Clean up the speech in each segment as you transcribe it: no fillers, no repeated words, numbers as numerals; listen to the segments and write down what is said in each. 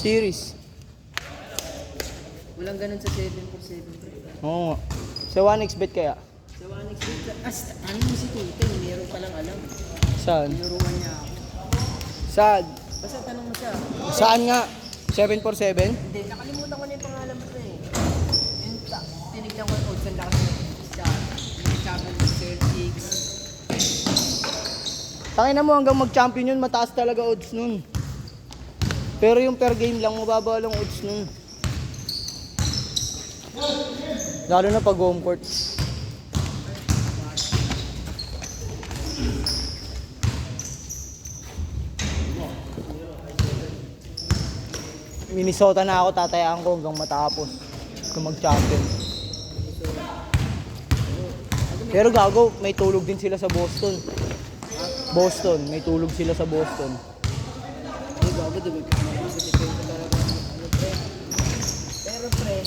Series. Walang ganun sa 7x7 pre. Oo nga. Sa 1xbet kaya? Sa 1x ano mo si Tutoy, meron palang alam. Saan? Tinuruan niya ako. Saan? Basta tanong mo siya. Saan nga? 7x7? Hindi, nakalimutan ko na yung pangalan mo pre. Yung tinignan ko yung odds, ang lakas ng siya. Yung champion ng Celtics. Tangina mo hanggang mag-champion yun, mataas talaga odds nun. Pero yung per game lang, mababa lang odds nun. Lalo na pag home court. Minnesota na ako, tatayaan ko hanggang matapos kung mag-champion. Pero gago, may tulog din sila sa Boston. Boston, may tulog sila sa Boston. Ay, bago, diba? Sa defense talaga. Ano, pre?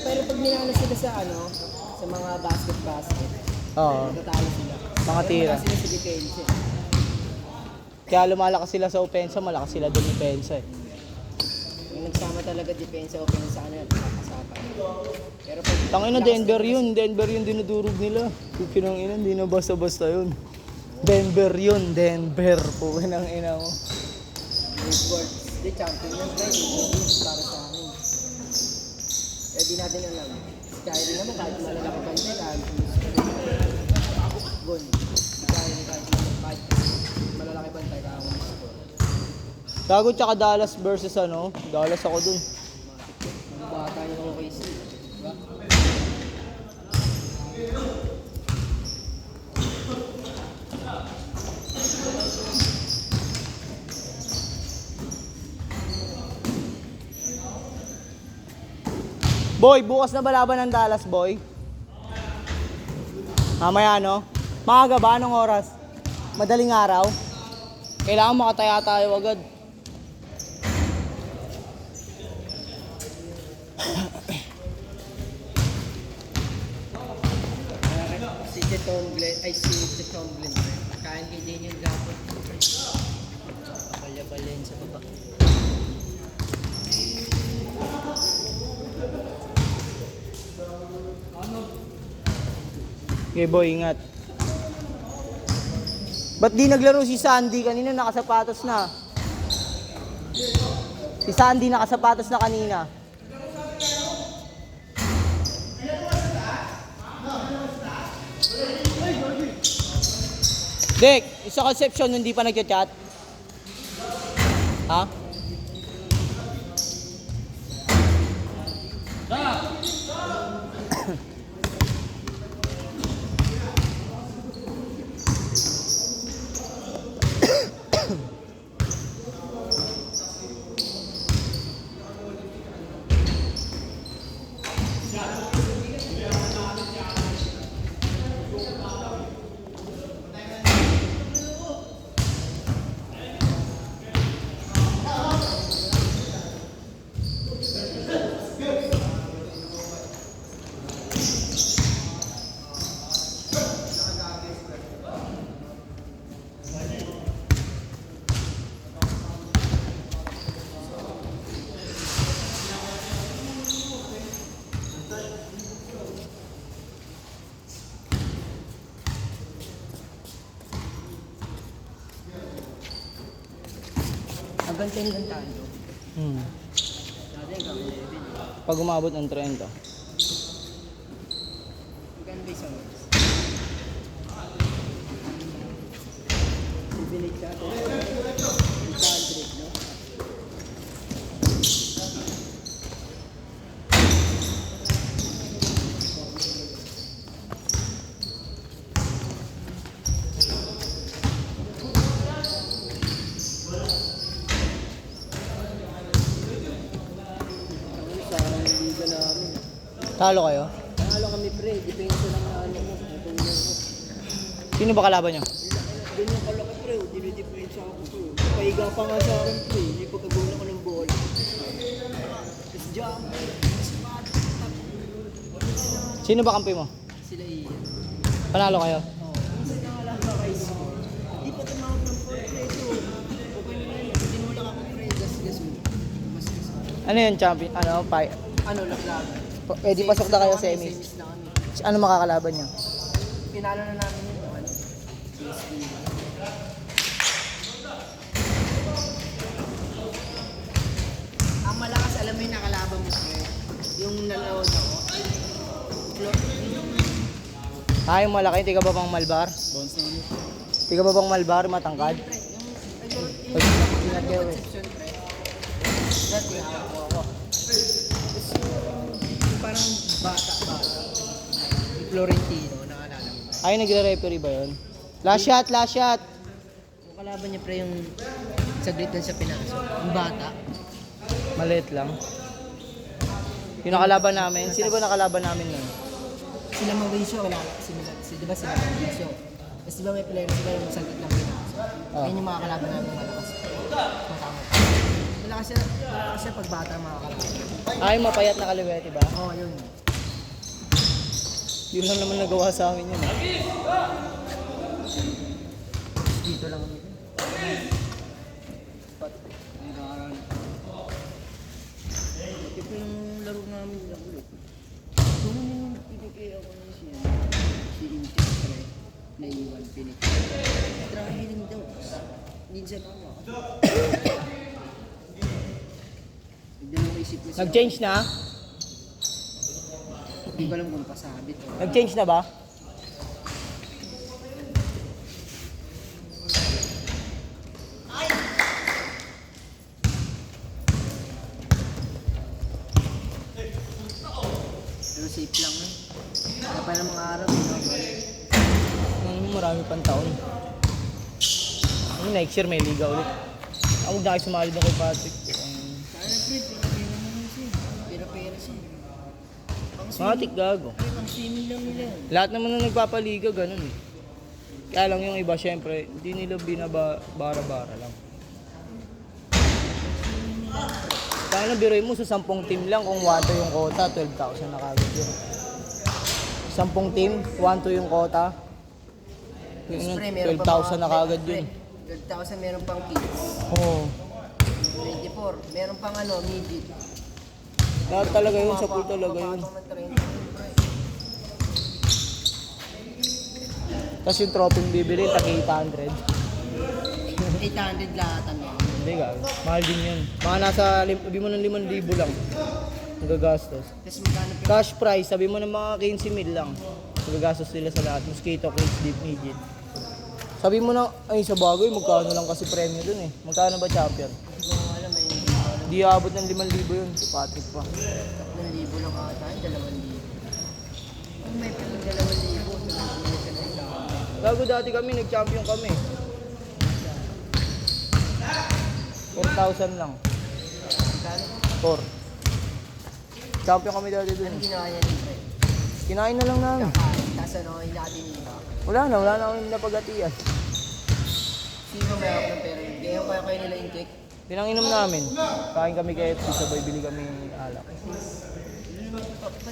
Pero pag minano sila sa ano, sa mga basket, Oo, natatalo sila. mga tira. Wala sila sa defense. Kaya lumalakas sila sa opensa, malakas sila doon opensa eh. Yung nagsama talaga defense, offense sa ano, nakakasapan. Pero pag Tangina, Denver yung dinudurog nila. Pinang ina, hindi na basta-basta yun. Denver yun, Denver. Pukin ang ina mo. sports, di champion yan, pre. Para sa akin. Eh, di natin alam. Kyrie naman, kahit malalaki pa yun, gol. Kyrie, kahit malalaki pa yun, kaya score. Gago tsaka Dallas versus ano, Dallas ako dun. Mga bata yung OKC. Diba? Boy, bukas na ba laban ng Dallas, boy? Mamaya, no? Maaga ba? Anong oras? Madaling araw? Kailangan makataya tayo agad. Si Chetomblin, kain kay Daniel Gapon. Balya-balyan sa baba. Okay, boy, ingat. Ba't di naglaro si Sandy? Kanina nakasapatos na. Si Sandy nakasapatos na kanina. Dek, sa Concepcion hindi pa nagchat-chat? Ha? Hanggang 10 lang tayo. Dati hanggang 11. Pag umabot ng 30. Hanggang ba isang oras? Bibinig ka ito. 800, no? Talo kayo? Nanalo kami pre, depensa lang na ano mo. Itong mo. Sino ba kalaban nyo? Ganyan pala ka pre, dinidepensa ako pre. Pahiga pa nga sa akin pre, hindi pagkagulan ko ng ball. Tapos jump, spot, tap. Sino ba kampi mo? Sila iyan. Panalo kayo? Oo. Minsan na wala ka kay Hindi pa tumawag ng 4 pre ito. Okay na yun, tinulak ako pre, gas-gas Ano yun, champion? Ano, Ano lang lang. pwede pasok na kayo sa semis. Semis na kami. Ano makakalaban niya? Pinalo na namin yun. Ano? PSP. Ang malakas, alam mo yung nakalaban mo. Yung nanood ako. Yung malaki, tiga ba bang Malbar? Bounce na ulit. Tiga ba bang Malbar, matangkad? Yung conception, pre. Dati ako. Yung parang bata. Yung Florentino, nakaalala mo. Nagre-referee ba yun? Last shot, last shot! Yung kalaban niya, pre, yung saglit lang siya pinasok. Yung bata. Maliit lang. Yung nakalaban namin, sino ba nakalaban namin nun? Sila Mauricio, wala. Di ba sila Mauricio? Tapos di ba may player sila yung saglit lang pinasok. Yan yung mga kalaban namin malakas. Malakas siya pag bata mga kalaban. Yung mapayat na kaliwete ba? Oo, yun. Yun lang naman nagawa sa amin yun. Dito lang kami. Ito yung laro namin na ulit. Kung yung pinigay ako ng siya, si Intek, pre, naiwan pinigay. Traveling daw. Minsan ako. Nagdalawang isip na siya. Nag-change na? Hindi ko alam kung pasabit. Nag-change na ba? Pero safe lang eh. Kaya pa ng mga araw, Marami pang taon. Next year may liga ulit. Huwag na kayo sumali doon kay Patrick. Sana pre, pera naman siya. Pera siya. Matik gago. Pang swimming lang nila. Lahat naman na nagpapaliga, ganun eh. Kaya lang yung iba, syempre, hindi nila binabara-bara lang. Kaya na biroy mo sa 10 team lang, kung 1-2 yung quota, 12,000 na kagad yun. 10 team, 1-2 yung quota. Yun, 12,000 na kagad yun. 12,000 meron pang kids. Oo. 24, meron pang ano, midget. Lahat talaga yun, sa pool talaga yun. Tapos yung trophy bibili, tag 800. 800 lahat ang yan. Hindi gago, mahal din yun. Mga nasa, sabi mo ng 5,000 lang. Nagagastos. Tapos magkano pa? Cash price, sabi mo ng mga 15,000 lang. Nagagastos nila sa lahat. Mosquito, cage, deep, midget. Sabi mo na, ay sa bagay, magkano lang kasi premyo dun eh. Magkano ba champion? Hindi ko alam, may Di abot ng 5,000 yun, si Patrick pa. 3,000 lang ata, 2,000. Kung may pala 2,000, Gago dati kami, nag-champion kami. 4,000 lang. magkano? 4. Champion kami dati dun. Anong ginawa niya ni Fred? Kinain na lang namin. Kakain, tapos ano, inatin nila. Wala na kami napagatian. Sino may ako ng pera yun? Kaya kayo nila yung cake? Pinanginom namin. Kain kami KFC, sabay bili kami alak. Ba't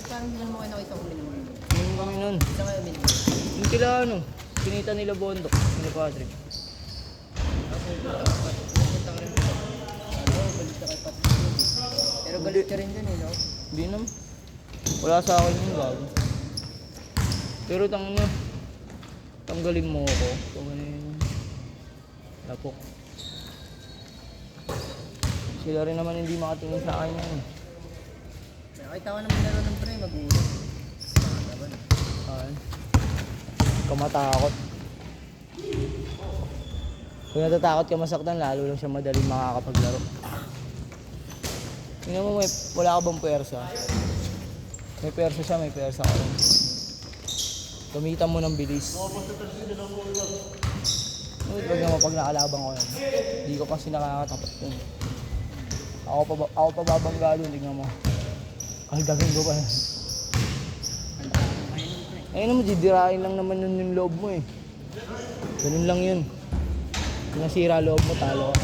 parang hindi naman kayo nakita ko minum? Minum kami nun. Saan kayo minum? Yung kila ano, pinita nila Bondok, nila Patrick. Pupunta ka rin dito. Oo, galit ka kay Patrick. Pero galit ka rin dun eh, no? Hindi naman. Wala sa akin yung gago. Pero tanggalin mo ako. Kung ano yung lapok. Sila rin naman hindi makatingin sa akin yun. Nakita ko naman laro ng pre, mag-uulog. Nakataban. Ayan. Kamatakot. Kung natatakot ka masaktan, lalo lang siya madaling makakapaglaro. Tingnan mo, wala ka bang puwersa? May puwersa siya, may puwersa ka rin. Gamitan mo ng bilis. Huwag naman pag nakalaban ko yan. Hindi ko kasi nakakatapat yun. Ako pa babangga doon, tingnan mo. Kaldagin ko pa yan. Ayun naman, didirain lang naman yun yung loob mo eh. Ganun lang yun. Kung nasira loob mo, talo ka.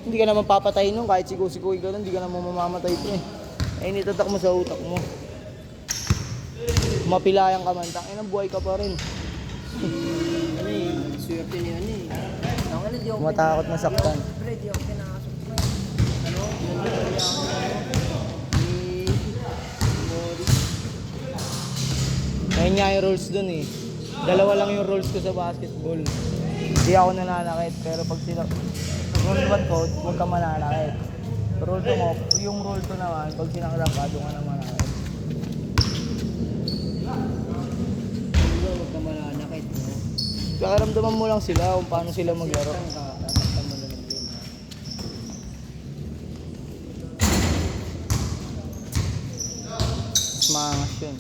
Hindi ka naman papatay nun, kahit siku-sikuin ka nun, hindi ka naman mamamatay ito eh. Ay, nitatak mo sa utak mo. Mapilayang ka man, tangin ang buhay ka pa rin. Ano eh, swerte niya ano eh. Ang ano, di ako Matakot na saktan. Pre, di ako pinakasok. Ayun nga yung rules dun eh. Dalawa lang yung rules ko sa basketball. Hindi ako nananakit, pero pag rule 1 ko, huwag ka mananakit. Rule 2 mo, yung rule 2 naman, pag sinakrak ka, doon ka na mananakit. Huwag ka mananakit, no? Kakaramdaman mo lang sila kung paano sila maglaro. Tataktan mo na lang din, ha? Mas maangas yun.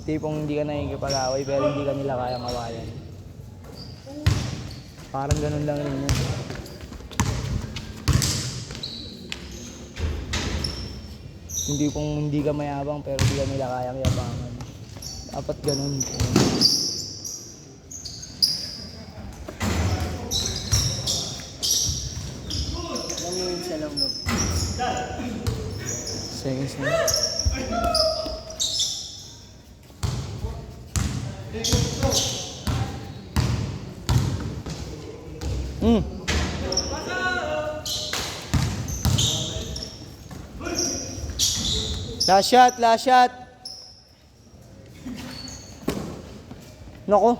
Tipong hindi ka nakikipag-away pero hindi ka nila kayang awayan. Parang ganun lang rin yun. Hindi kung hindi ka mayabang pero hindi ka nila kayang yabangan. Dapat ganun. Ilang minutes na lang, no? Seconds na. Last shot, last shot. Nako.